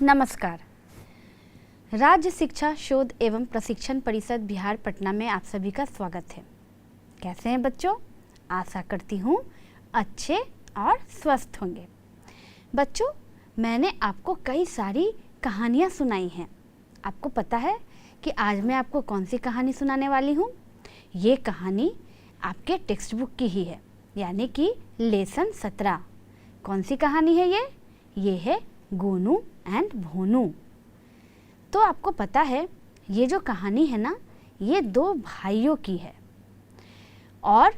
नमस्कार। राज्य शिक्षा शोध एवं प्रशिक्षण परिषद बिहार पटना में आप सभी का स्वागत है। कैसे हैं बच्चों? आशा करती हूँ अच्छे और स्वस्थ होंगे। बच्चों, मैंने आपको कई सारी कहानियाँ सुनाई हैं। आपको पता है कि आज मैं आपको कौन सी कहानी सुनाने वाली हूँ? ये कहानी आपके टेक्स्ट बुक की ही है, यानी कि लेसन 17। कौन सी कहानी है ये है गोनू एंड भोनू। तो आपको पता है ये जो कहानी है ना, ये दो भाइयों की है और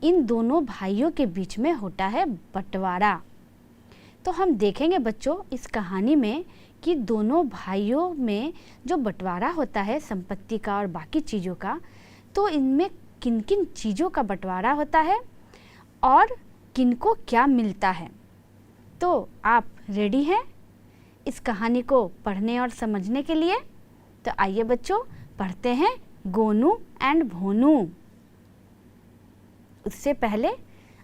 इन दोनों भाइयों के बीच में होता है बंटवारा। तो हम देखेंगे बच्चों इस कहानी में कि दोनों भाइयों में जो बंटवारा होता है संपत्ति का और बाकी चीज़ों का, तो इनमें किन किन चीज़ों का बंटवारा होता है और किनको क्या मिलता है। तो आप रेडी हैं इस कहानी को पढ़ने और समझने के लिए? तो आइए बच्चों पढ़ते हैं गोनू एंड भोनू। उससे पहले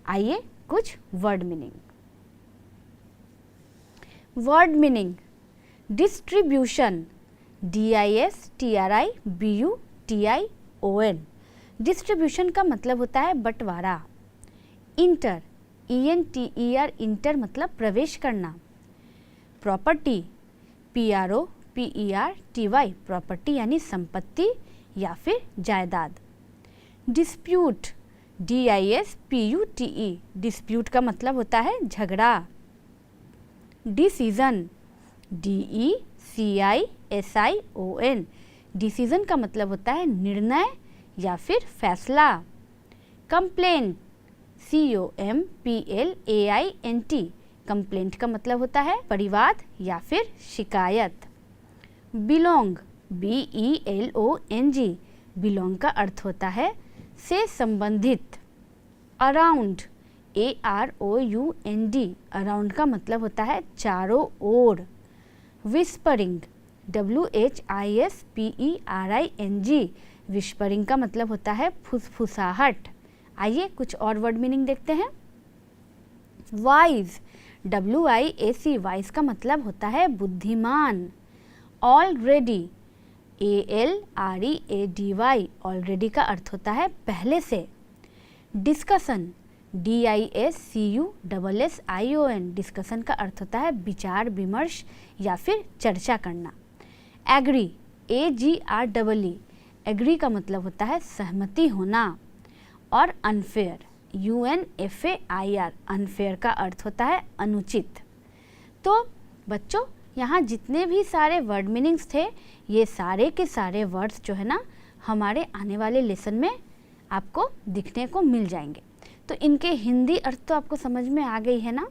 आइए कुछ word meaning. Word meaning: distribution, DISTRIBUTION। Distribution का मतलब होता है बंटवारा। इंटर, ENTER, इंटर मतलब प्रवेश करना। प्रॉपर्टी, PROPERTY, प्रॉपर्टी यानी संपत्ति या फिर जायदाद। डिस्प्यूट, DISPUTE, डिस्प्यूट का मतलब होता है झगड़ा। डिसीजन, DECISION, डिसीजन का मतलब होता है निर्णय या फिर फैसला। कंप्लेंट, COMPLAINT, कंप्लेंट का मतलब होता है परिवाद या फिर शिकायत। बिलोंग, BELONG, बिलोंग का अर्थ होता है से संबंधित। अराउंड, AROUND, अराउंड का मतलब होता है चारों ओर। विस्परिंग, WHISPERING, विस्परिंग का मतलब होता है फुसफुसाहट। आइए कुछ और वर्ड मीनिंग देखते हैं। वाइज, WIAC, वाइज का मतलब होता है बुद्धिमान। ऑलरेडी, ALREADY, ऑलरेडी का अर्थ होता है पहले से। डिस्कशन, DISCUSSION, डिस्कशन का अर्थ होता है विचार विमर्श या फिर चर्चा करना। एग्री, AGREE, एग्री का मतलब होता है सहमति होना। और अनफेयर, UNFAIR, अनफेयर का अर्थ होता है अनुचित। तो बच्चों यहाँ जितने भी सारे वर्ड मीनिंग्स थे, ये सारे के सारे वर्ड्स जो है ना हमारे आने वाले लेसन में आपको दिखने को मिल जाएंगे। तो इनके हिंदी अर्थ तो आपको समझ में आ गई है ना।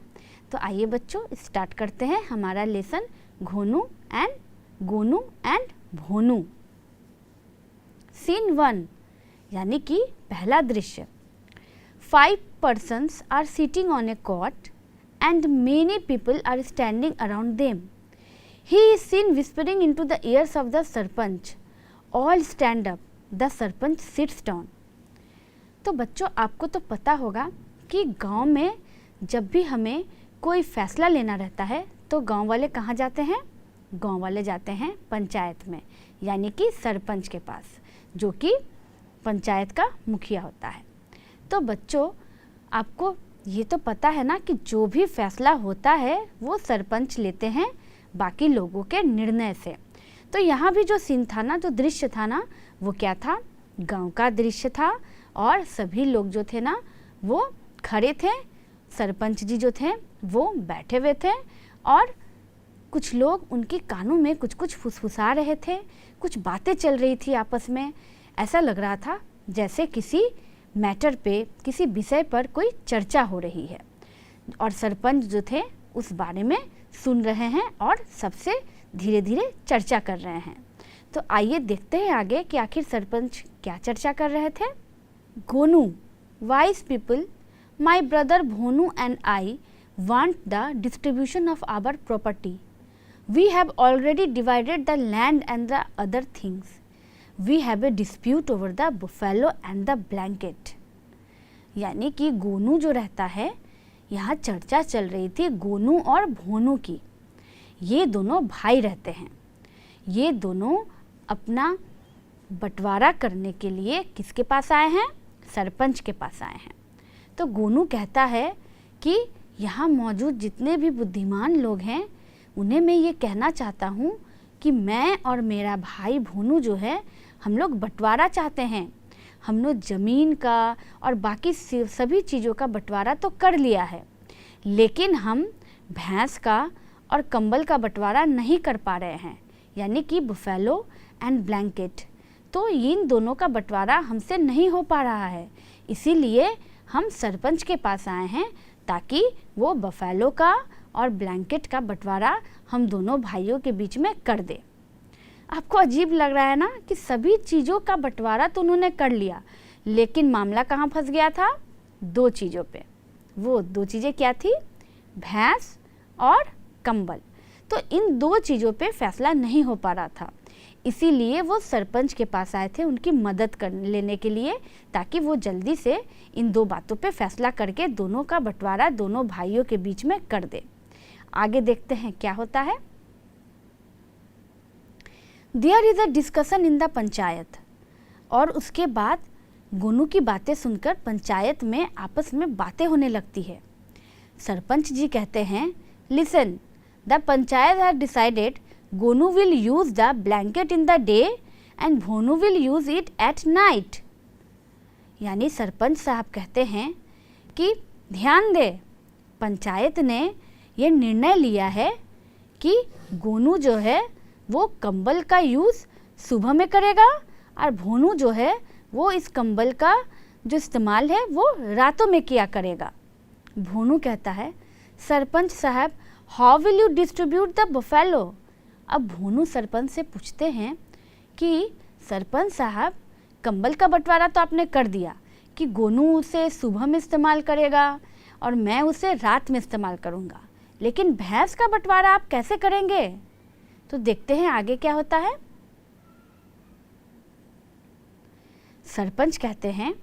तो आइए बच्चों स्टार्ट करते हैं हमारा लेसन गोनू एंड भोनू। सीन 1 यानी कि पहला दृश्य। 5 persons are sitting on a cot and many people are standing around them. He is seen whispering into the ears of the sarpanch. All stand up. The sarpanch sits down. तो बच्चों आपको तो पता होगा कि गांव में जब भी हमें कोई फैसला लेना रहता है तो गांव वाले कहाँ जाते हैं? गांव वाले जाते हैं पंचायत में, यानी कि सरपंच के पास, जो कि पंचायत का मुखिया होता है। तो बच्चों आपको ये तो पता है ना कि जो भी फैसला होता है वो सरपंच लेते हैं बाकी लोगों के निर्णय से। तो यहाँ भी जो सीन था ना, जो दृश्य था ना, वो क्या था? गांव का दृश्य था और सभी लोग जो थे ना वो खड़े थे, सरपंच जी जो थे वो बैठे हुए थे और कुछ लोग उनके कानों में कुछ कुछ फुसफुसा रहे थे, कुछ बातें चल रही थी आपस में। ऐसा लग रहा था जैसे किसी मैटर पे, किसी विषय पर कोई चर्चा हो रही है और सरपंच जो थे उस बारे में सुन रहे हैं और सबसे धीरे धीरे चर्चा कर रहे हैं। तो आइए देखते हैं आगे कि आखिर सरपंच क्या चर्चा कर रहे थे। Gonu, wise people, my brother Bhonu and I want the distribution of our property. We have already divided the land and the other things. We have a dispute over the buffalo and the blanket. यानी कि गोनू जो रहता है, यहाँ चर्चा चल रही थी गोनू और भोनू की। ये दोनों भाई रहते हैं। ये दोनों अपना बंटवारा करने के लिए किसके पास आए हैं? सरपंच के पास आए हैं। तो गोनू कहता है कि यहाँ मौजूद जितने भी बुद्धिमान लोग हैं उन्हें मैं ये कहना चाहता हूँ कि मैं और मेरा भाई भोनू जो है हम लोग बंटवारा चाहते हैं। हम लोग ज़मीन का और बाकी सभी चीज़ों का बंटवारा तो कर लिया है, लेकिन हम भैंस का और कंबल का बंटवारा नहीं कर पा रहे हैं, यानी कि बुफेलो एंड ब्लैंकेट। तो इन दोनों का बंटवारा हमसे नहीं हो पा रहा है, इसीलिए हम सरपंच के पास आए हैं ताकि वो बफेलो का और ब्लैंकेट का बंटवारा हम दोनों भाइयों के बीच में कर दे। आपको अजीब लग रहा है ना कि सभी चीज़ों का बंटवारा तो उन्होंने कर लिया, लेकिन मामला कहाँ फंस गया था? 2 चीज़ों पे। वो 2 चीज़ें क्या थी? भैंस और कंबल। तो इन 2 चीज़ों पे फैसला नहीं हो पा रहा था, इसीलिए वो सरपंच के पास आए थे उनकी मदद लेने के लिए, ताकि वो जल्दी से इन 2 बातों पे फैसला करके दोनों का बंटवारा दोनों भाइयों के बीच में कर दे। आगे देखते हैं क्या होता है। There is a discussion in the panchayat. और उसके बाद गोनू की बातें सुनकर पंचायत में आपस में बातें होने लगती है। सरपंच जी कहते हैं, listen, the panchayat has decided Gonu will use the blanket in the day and Bhonu will use it at night. यानी सरपंच साहब कहते हैं कि ध्यान दे, पंचायत ने ये निर्णय लिया है कि गोनू जो है वो कंबल का यूज़ सुबह में करेगा और भोनू जो है वो इस कंबल का जो इस्तेमाल है वो रातों में किया करेगा। भोनू कहता है, सरपंच साहब, how will you distribute the buffalo? अब भोनू सरपंच से पूछते हैं कि सरपंच साहब, कंबल का बंटवारा तो आपने कर दिया कि गोनू उसे सुबह में इस्तेमाल करेगा और मैं उसे रात में इस्तेमाल करूँगा, लेकिन भैंस का बंटवारा आप कैसे करेंगे? तो देखते हैं आगे क्या होता है। सरपंच कहते हैं,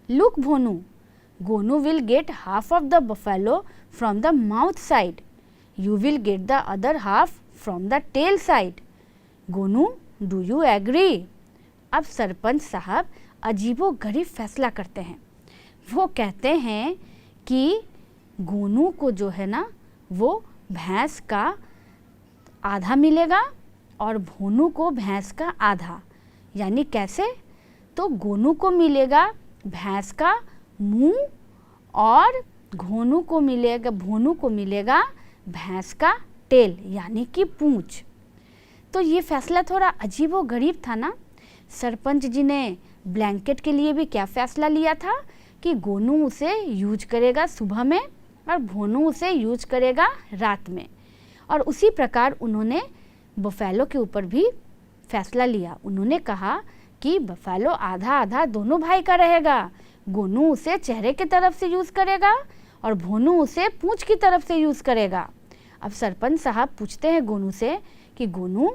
look Bhonu, Gonu will get half of the buffalo from the mouth side, you will get the other half from the tail side. Gonu, do you agree? अब सरपंच साहब अजीबोगरीब फैसला करते हैं। वो कहते हैं कि गोनू को जो है ना वो भैंस का आधा मिलेगा और भोनू को भैंस का आधा। यानी कैसे? तो गोनू को मिलेगा भैंस का मुंह और भोनू को मिलेगा भैंस का टेल, यानी कि पूंछ। तो ये फैसला थोड़ा अजीबोगरीब था ना। सरपंच जी ने ब्लैंकेट के लिए भी क्या फ़ैसला लिया था कि गोनू उसे यूज करेगा सुबह में और भोनू उसे यूज करेगा रात में। और उसी प्रकार उन्होंने बफेलो के ऊपर भी फैसला लिया। उन्होंने कहा कि बफेलो आधा आधा दोनों भाई का रहेगा। गोनू उसे चेहरे की तरफ से यूज़ करेगा और भोनू उसे पूंछ की तरफ से यूज़ करेगा। अब सरपंच साहब पूछते हैं गोनू से कि गोनू,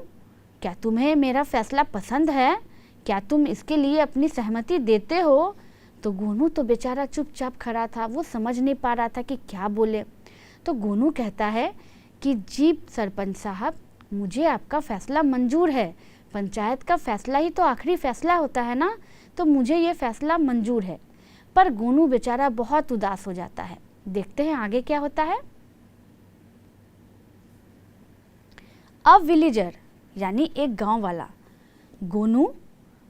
क्या तुम्हें मेरा फैसला पसंद है? क्या तुम इसके लिए अपनी सहमति देते हो? तो गोनू तो बेचारा चुपचाप खड़ा था, वो समझ नहीं पा रहा था कि क्या बोले। तो गोनू कहता है कि जी सरपंच साहब, मुझे आपका फ़ैसला मंजूर है। पंचायत का फ़ैसला ही तो आखिरी फ़ैसला होता है ना, तो मुझे ये फ़ैसला मंजूर है। पर गोनू बेचारा बहुत उदास हो जाता है। देखते हैं आगे क्या होता है। अ विलेजर, यानी एक गांव वाला, Gonu,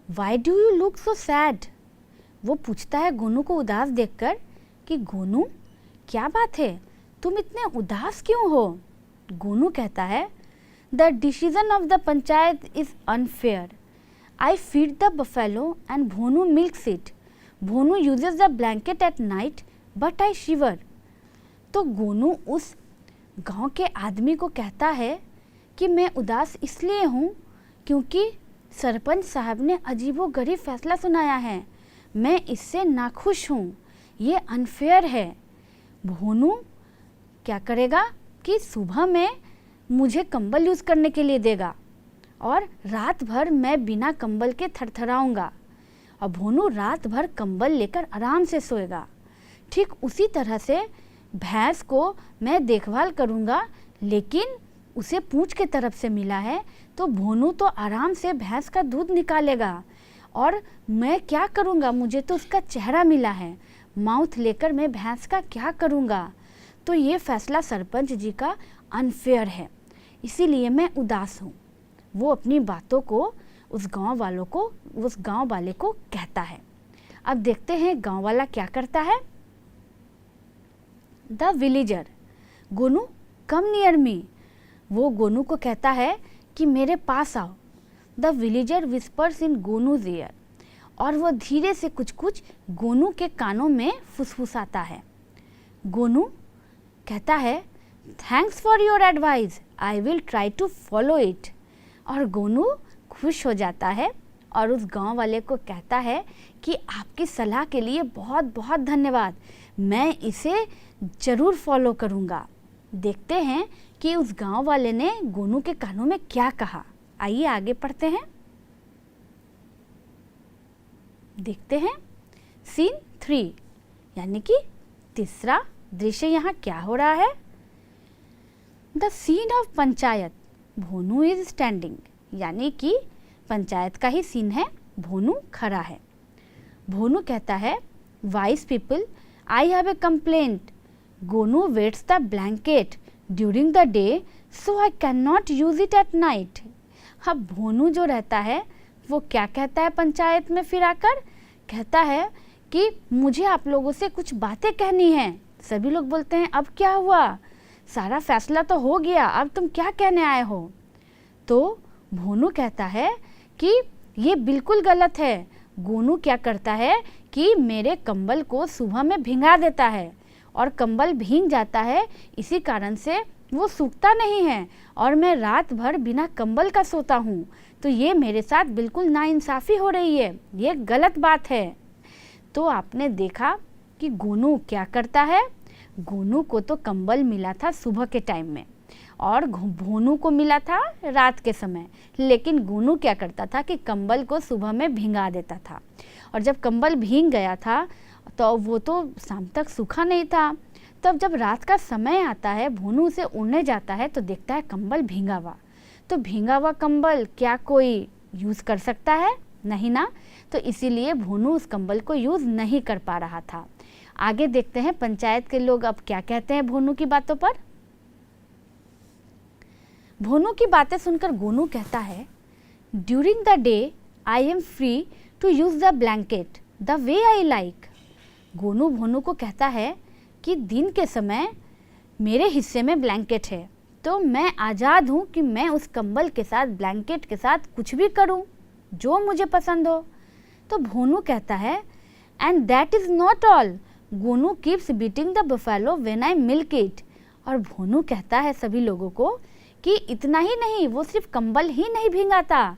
why do you look so sad? वो पूछता है गोनू को उदास देखकर कि गोनू, क्या बात है, तुम इतने उदास क्यों हो? गोनू कहता है, the decision of the panchayat is unfair. I feed the buffalo and Bhonu milks it. Bhonu uses the blanket at night but I shiver. तो गोनू उस गांव के आदमी को कहता है कि मैं उदास इसलिए हूँ क्योंकि सरपंच साहब ने अजीबोगरीब फैसला सुनाया है। मैं इससे नाखुश हूँ, ये अनफेयर है। भोनू क्या करेगा कि सुबह में मुझे कंबल यूज़ करने के लिए देगा और रात भर मैं बिना कंबल के थरथराऊँगा और भोनू रात भर कंबल लेकर आराम से सोएगा। ठीक उसी तरह से भैंस को मैं देखभाल करूँगा, लेकिन उसे पूंछ के तरफ से मिला है तो भोनू तो आराम से भैंस का दूध निकालेगा, और मैं क्या करूँगा, मुझे तो उसका चेहरा मिला है, माउथ लेकर मैं भैंस का क्या करूँगा। तो ये फैसला सरपंच जी का अनफेयर है, इसीलिए मैं उदास हूँ। वो अपनी बातों को उस गांव वाले को कहता है। अब देखते हैं गांव वाला क्या करता है। The villager, Gonu come near me. वो गोनू को कहता है कि मेरे पास आओ। The villager whispers in Gonu's ear, और वो धीरे से कुछ कुछ गोनू के कानों में फुसफुसाता है। गोनू कहता है, thanks for your advice, I will try to follow it. और गोनू खुश हो जाता है और उस गांव वाले को कहता है कि आपकी सलाह के लिए बहुत बहुत धन्यवाद, मैं इसे ज़रूर फॉलो करूँगा। देखते हैं कि उस गांव वाले ने गोनू के कानों में क्या कहा। आइए आगे पढ़ते हैं। देखते हैं सीन 3, यानी कि तीसरा दृश्य यहाँ क्या हो रहा है। द सीन ऑफ पंचायत, भोनू इज स्टैंडिंग, यानी कि पंचायत का ही सीन है, भोनू खड़ा है। भोनू कहता है, wise people, I have a complaint, Gonu wets the blanket during the day so I can not use it at night. अब भोनू जो रहता है वो क्या कहता है पंचायत में, फिर आकर कहता है कि मुझे आप लोगों से कुछ बातें कहनी हैं। सभी लोग बोलते हैं, अब क्या हुआ, सारा फैसला तो हो गया, अब तुम क्या कहने आए हो। तो भोनू कहता है कि ये बिल्कुल गलत है। गोनू क्या करता है कि मेरे कंबल को सुबह में भिंगा देता है, और कंबल भीग जाता है, इसी कारण से वो सूखता नहीं है, और मैं रात भर बिना कंबल का सोता हूँ। तो ये मेरे साथ बिल्कुल नाइंसाफ़ी हो रही है, ये गलत बात है। तो आपने देखा कि गोनू क्या करता है। गोनू को तो कंबल मिला था सुबह के टाइम में, और भोनू को मिला था रात के समय, लेकिन गोनू क्या करता था कि कंबल को सुबह में भिंगा देता था, और जब कंबल भीग गया था तो वो तो शाम तक सूखा नहीं था। तब जब रात का समय आता है, भोनू उसे उड़ने जाता है तो देखता है कंबल भीगा हुआ। तो भीगा हुआ कंबल क्या कोई यूज़ कर सकता है? नहीं ना। तो इसीलिए भोनू उस कंबल को यूज़ नहीं कर पा रहा था। आगे देखते हैं पंचायत के लोग अब क्या कहते हैं भोनू की बातों पर। भोनू की बातें सुनकर गोनू कहता है, during the day I am free to use the blanket the way I like. Gonu Bhonu को कहता है कि दिन के समय मेरे हिस्से में ब्लैंकेट है, तो मैं आज़ाद हूँ कि मैं उस कंबल के साथ, ब्लैंकेट के साथ कुछ भी करूँ जो मुझे पसंद हो। तो भोनू कहता है, and that is not all, Gonu keeps beating the buffalo when I milk it. और भोनू कहता है सभी लोगों को कि इतना ही नहीं, वो सिर्फ कंबल ही नहीं भीगाता,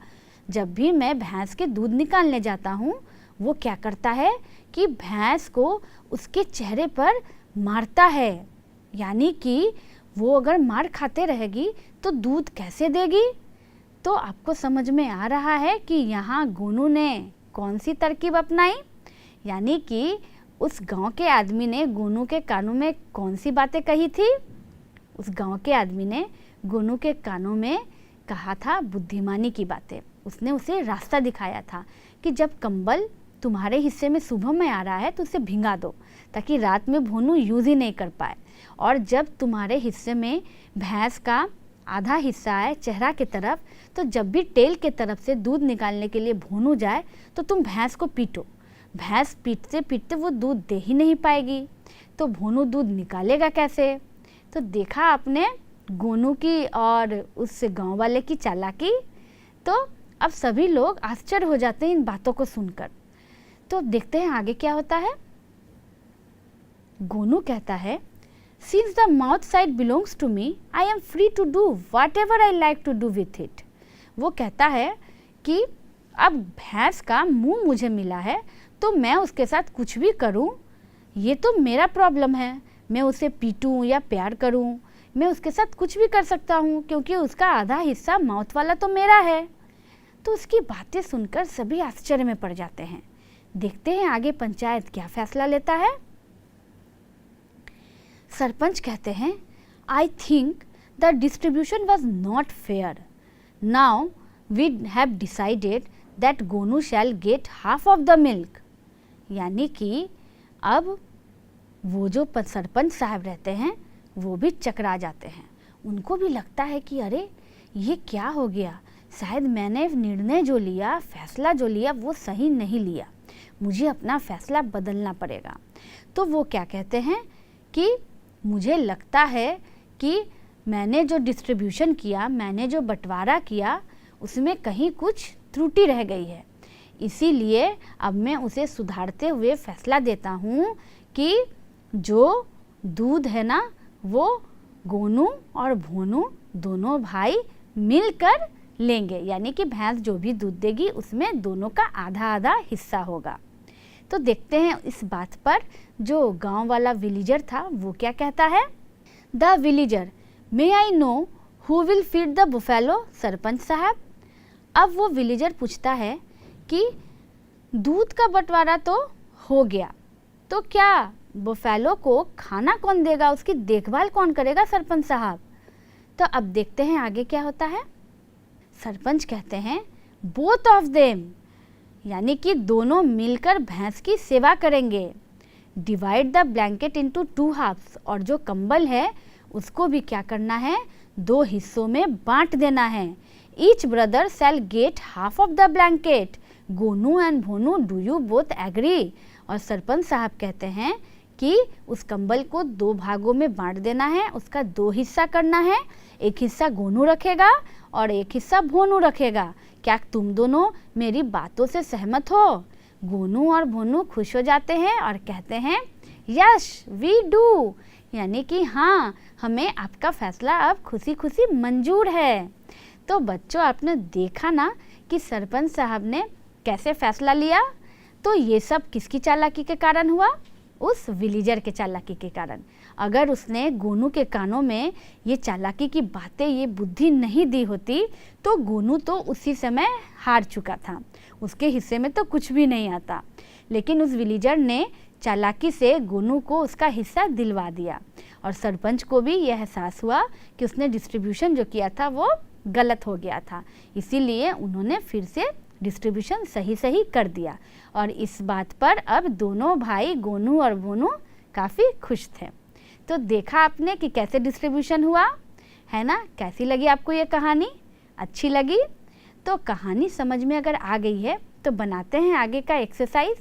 जब भी मैं भैंस के दूध निकालने जाता हूँ वो क्या करता है कि भैंस को उसके चेहरे पर मारता है, यानी कि वो अगर मार खाते रहेगी तो दूध कैसे देगी। तो आपको समझ में आ रहा है कि यहाँ गोनू ने कौन सी तरकीब अपनाई, यानी कि उस गांव के आदमी ने गोनू के कानों में कौन सी बातें कही थी। उस गांव के आदमी ने गोनू के कानों में कहा था बुद्धिमानी की बातें। उसने उसे रास्ता दिखाया था कि जब कंबल तुम्हारे हिस्से में सुबह में आ रहा है तो उसे भिंगा दो, ताकि रात में भोनू यूज़ ही नहीं कर पाए, और जब तुम्हारे हिस्से में भैंस का आधा हिस्सा आए चेहरा की तरफ, तो जब भी टेल के तरफ से दूध निकालने के लिए भोनू जाए तो तुम भैंस को पीटो। भैंस पीटते पीटते वो दूध दे ही नहीं पाएगी, तो भोनू दूध निकालेगा कैसे। तो देखा आपने गोनू की और उस गांव वाले की चालाकी। तो अब सभी लोग आश्चर्य हो जाते हैं इन बातों को सुनकर। तो देखते हैं आगे क्या होता है। गोनू कहता है, since the mouth side belongs to me, I am free to do whatever I like to do with it. वो कहता है कि अब भैंस का मुंह मुझे मिला है तो मैं उसके साथ कुछ भी करूं, ये तो मेरा प्रॉब्लम है। मैं उसे पीटूं या प्यार करूं, मैं उसके साथ कुछ भी कर सकता हूं, क्योंकि उसका आधा हिस्सा माउथ वाला तो मेरा है। तो उसकी बातें सुनकर सभी आश्चर्य में पड़ जाते हैं। देखते हैं आगे पंचायत क्या फैसला लेता है। सरपंच कहते हैं, I think the distribution was not fair. Now we have decided that Gonu shall get half of the milk. यानी कि अब वो जो सरपंच साहब रहते हैं वो भी चकरा जाते हैं। उनको भी लगता है कि अरे ये क्या हो गया, शायद मैंने निर्णय जो लिया, फैसला जो लिया वो सही नहीं लिया, मुझे अपना फैसला बदलना पड़ेगा। तो वो क्या कहते हैं कि मुझे लगता है कि मैंने जो डिस्ट्रीब्यूशन किया, मैंने जो बंटवारा किया, उसमें कहीं कुछ त्रुटि रह गई है, इसीलिए अब मैं उसे सुधारते हुए फैसला देता हूँ कि जो दूध है ना वो गोनू और भोनू दोनों भाई मिलकर लेंगे, यानी कि भैंस जो भी दूध देगी उसमें दोनों का आधा आधा हिस्सा होगा। तो देखते हैं इस बात पर जो गांव वाला विलेजर था वो क्या कहता है। The villager, may I know who will feed the buffalo? Sarpanch साहब, अब वो विलेजर पूछता है कि दूध का बंटवारा तो हो गया, तो क्या बुफेलो को खाना कौन देगा, उसकी देखभाल कौन करेगा सरपंच साहब? तो अब देखते हैं आगे क्या होता है। सरपंच कहते हैं बोथ ऑफ देम, यानी कि दोनों मिलकर भैंस की सेवा करेंगे। Divide the blanket into 2 halves, और जो कंबल है उसको भी क्या करना है, 2 हिस्सों में बांट देना है। Each brother shell gate half of the blanket. Gonu and भोनू, डू यू बोथ एग्री? और सरपंच साहब कहते हैं कि उस कंबल को 2 भागों में बांट देना है, उसका 2 हिस्सा करना है, एक हिस्सा गोनू रखेगा और एक हिस्सा भोनू रखेगा। क्या तुम दोनों मेरी बातों से सहमत हो? गोनू और भोनू खुश हो जाते हैं और कहते हैं यस वी डू, यानी कि हाँ, हमें आपका फैसला अब खुशी खुशी मंजूर है। तो बच्चों, आपने देखा ना कि सरपंच साहब ने कैसे फैसला लिया। तो ये सब किसकी चालाकी के कारण हुआ? उस विलेजर के चालाकी के कारण। अगर उसने गोनू के कानों में ये चालाकी की बातें, ये बुद्धि नहीं दी होती तो गोनू तो उसी समय हार चुका था, उसके हिस्से में तो कुछ भी नहीं आता। लेकिन उस विलेजर ने चालाकी से गोनू को उसका हिस्सा दिलवा दिया और सरपंच को भी यह एहसास हुआ कि उसने डिस्ट्रीब्यूशन जो किया था वो गलत हो गया था, इसीलिए उन्होंने फिर से डिस्ट्रीब्यूशन सही कर दिया। और इस बात पर अब दोनों भाई गोनू और भोनू काफ़ी खुश थे। तो देखा आपने कि कैसे डिस्ट्रीब्यूशन हुआ है ना। कैसी लगी आपको ये कहानी? अच्छी लगी? तो कहानी समझ में अगर आ गई है तो बनाते हैं आगे का एक्सरसाइज,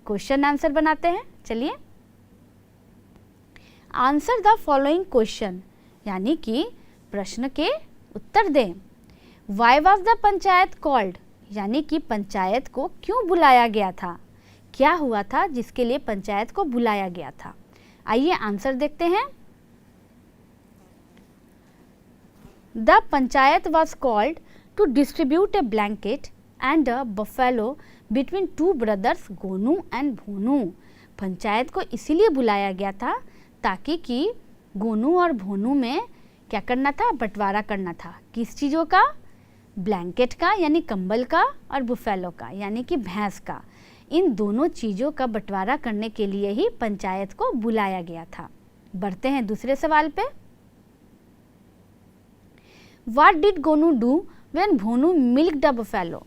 क्वेश्चन आंसर बनाते हैं। चलिए, आंसर द फॉलोइंग क्वेश्चन, यानी कि प्रश्न के उत्तर दें। Why was the panchayat called, यानी कि पंचायत को क्यों बुलाया गया था, क्या हुआ था जिसके लिए पंचायत को बुलाया गया था। आइए आंसर देखते हैं। The panchayat was called to distribute a blanket and a buffalo between 2 brothers Gonu and Bhonu. Panchayat को इसीलिए बुलाया गया था ताकि कि गोनू और भोनू में क्या करना था, बंटवारा करना था। किस चीज़ों का? ब्लैंकेट का यानी कंबल का, और बुफेलो का यानी कि भैंस का। इन दोनों चीज़ों का बंटवारा करने के लिए ही पंचायत को बुलाया गया था। बढ़ते हैं दूसरे सवाल पे। What did Gonu do when Bhonu milk the buffalo?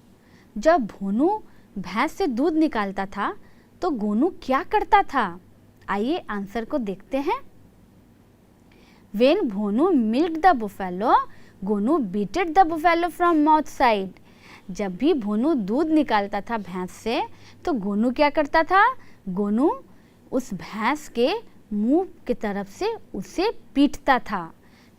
जब भोनू भैंस से दूध निकालता था तो गोनू क्या करता था? आइए आंसर को देखते हैं। When Bhonu milk the buffalo, Gonu beated the buffalo from mouth side. जब भी भोनू दूध निकालता था भैंस से तो गोनू क्या करता था? गोनू उस भैंस के मुंह की तरफ से उसे पीटता था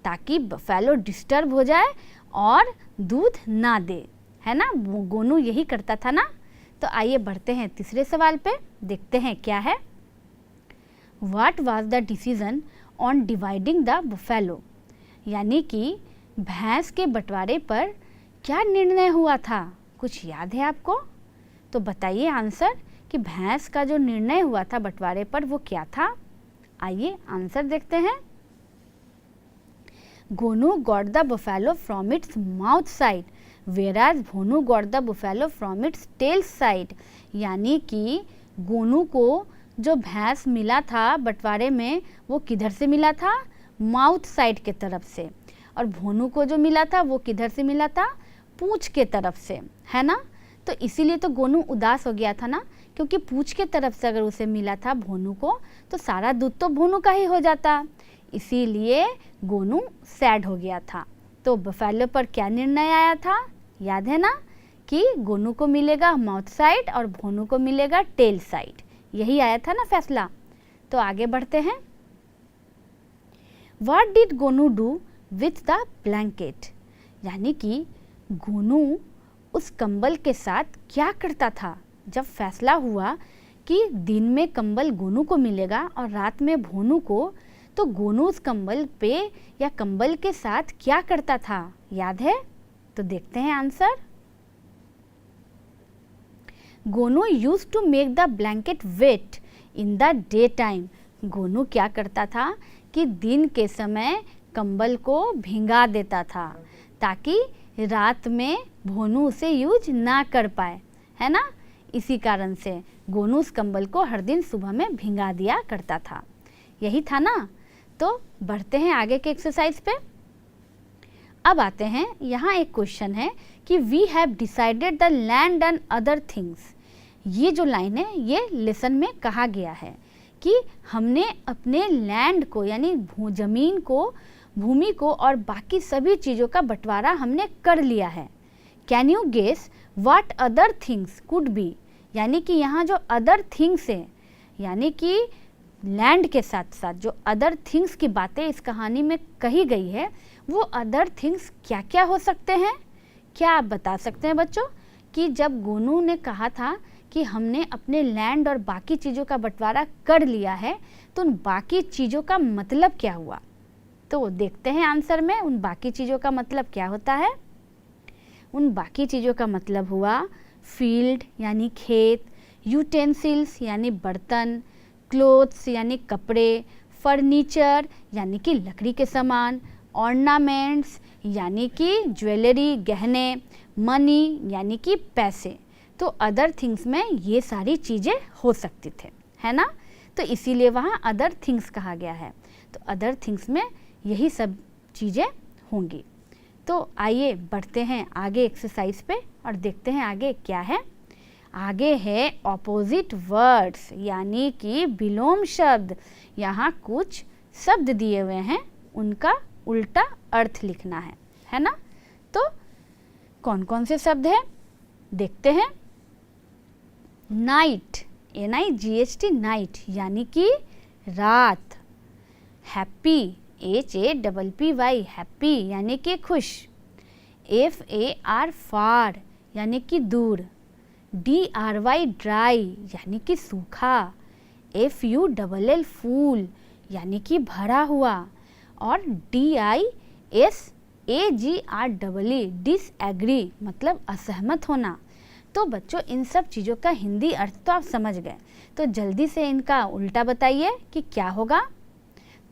ताकि बफेलो डिस्टर्ब हो जाए और दूध ना दे, है ना। गोनू यही करता था ना। तो आइए बढ़ते हैं तीसरे सवाल पे, देखते हैं क्या है। What was the decision on dividing the buffalo, यानी कि भैंस के बंटवारे पर क्या निर्णय हुआ था? कुछ याद है आपको? तो बताइए आंसर कि भैंस का जो निर्णय हुआ था बंटवारे पर वो क्या था। आइए आंसर देखते हैं। Gonu got the buffalo from its mouth side whereas Bhonu got the buffalo from its tail side, यानी कि गोनू को जो भैंस मिला था बंटवारे में वो किधर से मिला था? माउथ साइड के तरफ से, और भोनू को जो मिला था वो किधर से मिला था, पूंछ के तरफ से, है ना। तो इसीलिए तो गोनू उदास हो गया था ना, क्योंकि पूंछ के तरफ से अगर उसे मिला था भोनू को तो सारा दूध तो भोनू का ही हो जाता, इसीलिए गोनू सैड हो गया था। तो बफेलो पर क्या निर्णय आया था, याद है ना, कि गोनू को मिलेगा माउथ साइड और भोनू को मिलेगा टेल साइड, यही आया था ना फैसला। तो आगे बढ़ते हैं। What did Gonu do with the blanket, यानी कि गोनू उस कंबल के साथ क्या करता था। जब फैसला हुआ कि दिन में कंबल गोनू को मिलेगा और रात में भोनू को, तो गोनू उस कंबल पे या कंबल के साथ क्या करता था, याद है। तो देखते हैं answer. Gonu used to make the blanket wet in the day time. Gonu क्या करता था कि दिन के समय कंबल को भिंगा देता था ताकि रात में भोनू उसे यूज ना कर पाए, है ना। इसी कारण से गोनू उस कंबल को हर दिन सुबह में भिंगा दिया करता था, यही था ना। तो बढ़ते हैं आगे के एक्सरसाइज पे। अब आते हैं, यहाँ एक क्वेश्चन है कि we have decided the land and other things. ये जो लाइन है ये लेसन में कहा गया है कि हमने अपने लैंड को यानी ज़मीन को, भूमि को और बाकी सभी चीज़ों का बंटवारा हमने कर लिया है। Can you guess what other things could be, यानी कि यहाँ जो अदर थिंग्स है, यानी कि लैंड के साथ साथ जो अदर थिंग्स की बातें इस कहानी में कही गई है, वो अदर थिंग्स क्या क्या हो सकते हैं। क्या आप बता सकते हैं बच्चों कि जब गोनू ने कहा था कि हमने अपने लैंड और बाकी चीज़ों का बंटवारा कर लिया है, तो उन बाकी चीज़ों का मतलब क्या हुआ। तो देखते हैं आंसर में उन बाकी चीज़ों का मतलब क्या होता है। उन बाकी चीज़ों का मतलब हुआ फील्ड यानी खेत, यूटेंसिल्स यानी बर्तन, क्लोथ्स यानी कपड़े, फर्नीचर यानी कि लकड़ी के सामान, ऑर्नामेंट्स यानी कि ज्वेलरी गहने, मनी यानी कि पैसे। तो अदर थिंग्स में ये सारी चीज़ें हो सकती थे, है ना। तो इसीलिए वहाँ अदर थिंग्स कहा गया है। तो अदर थिंग्स में यही सब चीज़ें होंगी। तो आइए बढ़ते हैं आगे एक्सरसाइज पे और देखते हैं आगे क्या है। आगे है ऑपोजिट वर्ड्स यानी कि विलोम शब्द। यहाँ कुछ शब्द दिए हुए हैं, उनका उल्टा अर्थ लिखना है ना। तो कौन कौन से शब्द हैं देखते हैं। नाइट, NIGHT नाइट यानी कि रात। हैप्पी, HAPPY हैप्पी यानी कि खुश। FAR फार यानी कि दूर। DRY ड्राई यानी कि सूखा। FULL फूल यानी कि भरा हुआ। और DISAGREE डिसएग्री मतलब असहमत होना। तो बच्चों इन सब चीज़ों का हिंदी अर्थ तो आप समझ गए, तो जल्दी से इनका उल्टा बताइए कि क्या होगा।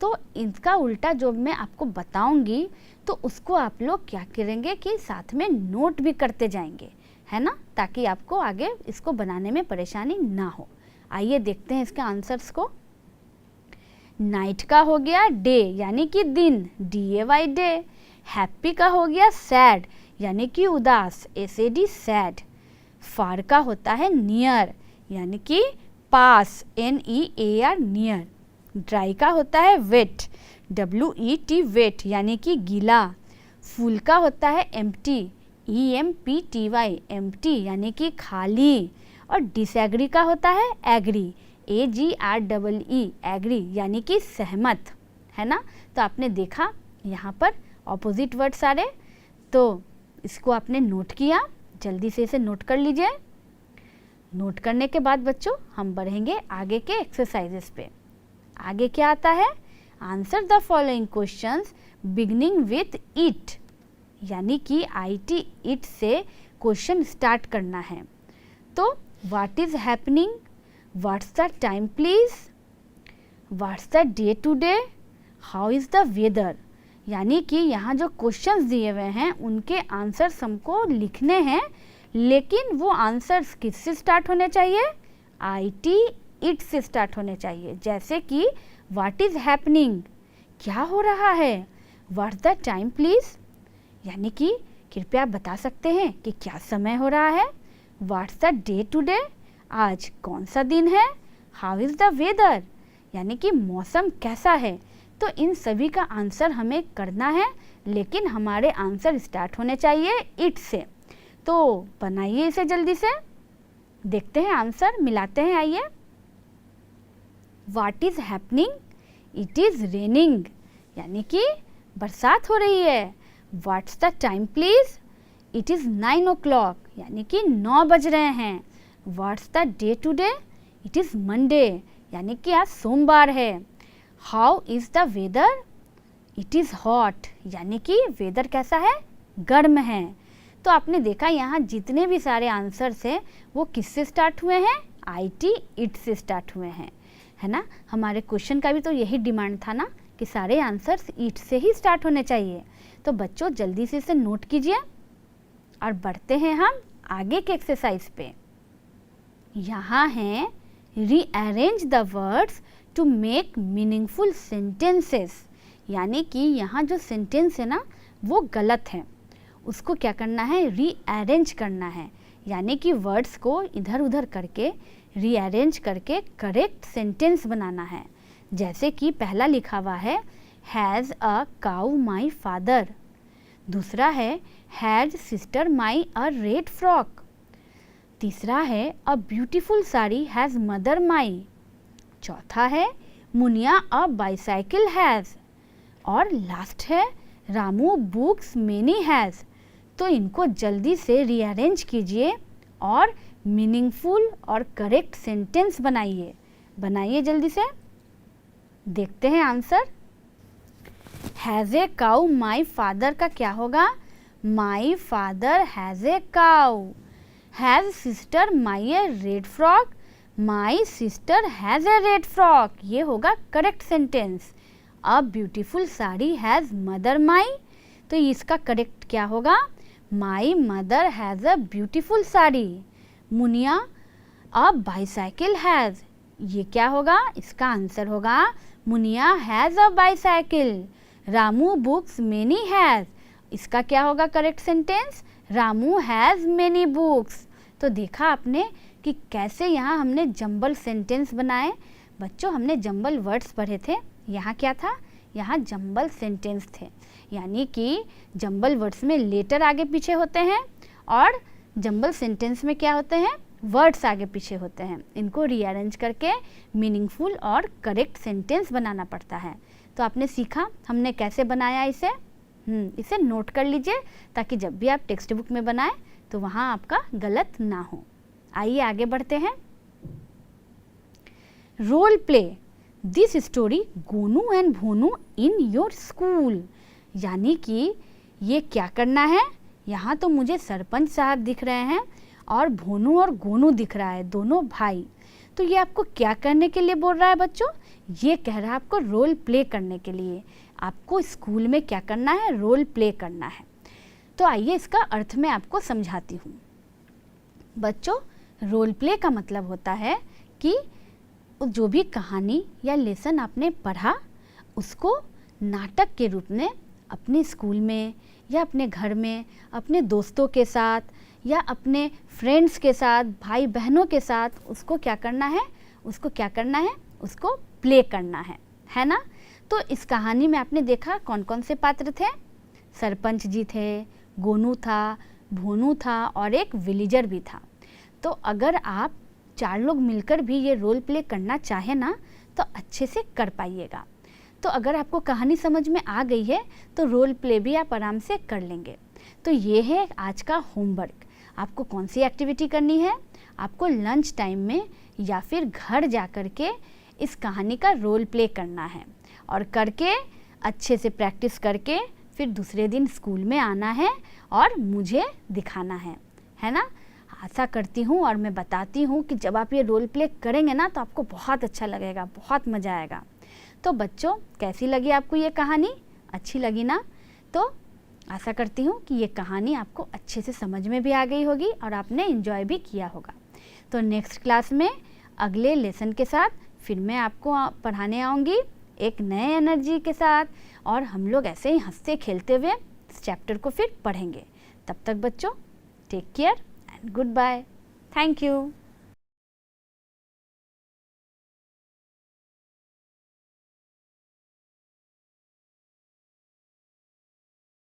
तो इनका उल्टा जो मैं आपको बताऊंगी तो उसको आप लोग क्या करेंगे कि साथ में नोट भी करते जाएंगे, है ना, ताकि आपको आगे इसको बनाने में परेशानी ना हो। आइए देखते हैं इसके आंसर्स को। नाइट का हो गया डे यानी कि दिन, DAY डे। हैप्पी का हो गया सैड यानी कि उदास, SAD सैड। फार का होता है नियर यानी कि पास, NEAR नियर। ड्राई का होता है वेट, WET वेट यानी कि गीला। फुल का होता है एम्प्टी, EMPTY एम्प्टी यानी कि खाली। और डिसएग्री का होता है एग्री, AGREE एग्री यानी कि सहमत, है ना। तो आपने देखा यहाँ पर ऑपोजिट वर्ड सारे, तो इसको आपने नोट किया, जल्दी से इसे नोट कर लीजिए। नोट करने के बाद बच्चों हम बढ़ेंगे आगे के एक्सरसाइजेस पे। आगे क्या आता है, answer the following questions beginning with it, यानी कि IT इट से क्वेश्चन स्टार्ट करना है। तो what is happening, what's the time please, what's the day today, how is the weather. यानी कि यहाँ जो क्वेश्चंस दिए हुए हैं उनके आंसर्स हमको लिखने हैं, लेकिन वो आंसर्स किससे स्टार्ट होने चाहिए, IT इट से स्टार्ट होने चाहिए। जैसे कि व्हाट इज हैपनिंग, क्या हो रहा है। व्हाट्स द टाइम प्लीज़, यानी कि कृपया बता सकते हैं कि क्या समय हो रहा है। व्हाट्स द डे टुडे, आज कौन सा दिन है। हाउ इज़ द वेदर, यानी कि मौसम कैसा है। तो इन सभी का आंसर हमें करना है, लेकिन हमारे आंसर स्टार्ट होने चाहिए इट से। तो बनाइए इसे जल्दी से, देखते हैं आंसर, मिलाते हैं, आइए। What is happening, it is raining, यानी कि बरसात हो रही है। What's the time please, it is 9 o'clock, यानी कि 9 बज रहे हैं। What's the day today, it is Monday, यानी कि आज सोमवार है। How is the weather, it is hot, यानी कि वेदर कैसा है, गर्म है। तो आपने देखा यहाँ जितने भी सारे आंसर्स हैं वो किससे स्टार्ट हुए हैं, IT इट से स्टार्ट हुए हैं, है ना। हमारे क्वेश्चन का भी तो यही डिमांड था ना कि सारे आंसर्स इट से ही स्टार्ट होने चाहिए। तो बच्चों जल्दी से इसे नोट कीजिए और बढ़ते हैं हम आगे के एक्सरसाइज पे। यहाँ है rearrange the words to make meaningful sentences, यानी कि यहाँ जो सेंटेंस है ना वो गलत है, उसको क्या करना है, रीअरेंज करना है, यानी कि वर्ड्स को इधर उधर करके रीअरेंज करके करेक्ट सेंटेंस बनाना है। जैसे कि पहला लिखा हुआ है has a cow my father, दूसरा है has sister my a red frock, तीसरा है a beautiful sari has mother my, चौथा है मुनिया अ बाईसाइकिल हैज़, और लास्ट है रामू बुक्स मेनी हैज़। तो इनको जल्दी से रीअरेंज कीजिए और मीनिंगफुल और करेक्ट सेंटेंस बनाइए, बनाइए जल्दी से, देखते हैं answer. Has a cow my father का क्या होगा, my father has a cow. Has sister my A red frock, my sister has a red frock, ये होगा correct sentence. A beautiful sari has mother my, तो इसका करेक्ट क्या होगा, my mother has a beautiful sari. Muniya a bicycle has, ये क्या होगा, इसका आंसर होगा Muniya has a bicycle. Ramu books many has, इसका क्या होगा correct sentence, Ramu has many books. तो देखा आपने कि कैसे यहाँ हमने जंबल सेंटेंस बनाए। बच्चों हमने जंबल वर्ड्स पढ़े थे, यहाँ क्या था, यहाँ जंबल सेंटेंस थे, यानी कि जंबल वर्ड्स में लेटर आगे पीछे होते हैं और जंबल सेंटेंस में क्या होते हैं, वर्ड्स आगे पीछे होते हैं। इनको रीअरेंज करके मीनिंगफुल और करेक्ट सेंटेंस बनाना पड़ता है। तो आपने सीखा हमने कैसे बनाया इसे, इसे नोट कर लीजिए ताकि जब भी आप टेक्स्ट बुक में बनाएं तो वहाँ आपका गलत ना हो। आइए आगे बढ़ते हैं। Role play this story Gonu and Bhonu in your school, यानी कि ये क्या करना है, यहाँ तो मुझे सरपंच साहब दिख रहे हैं और भोनू और गोनू दिख रहा है, दोनों भाई। तो ये आपको क्या करने के लिए बोल रहा है बच्चों, ये कह रहा है आपको रोल प्ले करने के लिए। आपको स्कूल में क्या करना है, रोल प्ले करना है। तो आइए इसका अर्थ मैं आपको समझाती हूँ। बच्चों रोल प्ले का मतलब होता है कि जो भी कहानी या लेसन आपने पढ़ा उसको नाटक के रूप में अपने स्कूल में या अपने घर में अपने दोस्तों के साथ या अपने फ्रेंड्स के साथ, भाई बहनों के साथ उसको क्या करना है, उसको प्ले करना है ना। तो इस कहानी में आपने देखा कौन कौन से पात्र थे, सरपंच जी थे, गोनू था, भोनू था और एक विलेजर भी था। तो अगर आप 4 लोग मिलकर भी ये रोल प्ले करना चाहे ना तो अच्छे से कर पाइएगा। तो अगर आपको कहानी समझ में आ गई है तो रोल प्ले भी आप आराम से कर लेंगे। तो ये है आज का होमवर्क। आपको कौन सी एक्टिविटी करनी है, आपको लंच टाइम में या फिर घर जा कर के इस कहानी का रोल प्ले करना है और करके अच्छे से प्रैक्टिस करके फिर दूसरे दिन स्कूल में आना है और मुझे दिखाना है ना। आशा करती हूँ और मैं बताती हूँ कि जब आप ये रोल प्ले करेंगे ना तो आपको बहुत अच्छा लगेगा, बहुत मज़ा आएगा। तो बच्चों कैसी लगी आपको ये कहानी, अच्छी लगी ना। तो आशा करती हूँ कि ये कहानी आपको अच्छे से समझ में भी आ गई होगी और आपने एंजॉय भी किया होगा। तो नेक्स्ट क्लास में अगले लेसन के साथ फिर मैं आपको पढ़ाने आऊँगी। एक नए एनर्जी के साथ, और हम लोग ऐसे ही हंसते खेलते हुए इस चैप्टर को फिर पढ़ेंगे। तब तक बच्चों take care and goodbye. Thank you.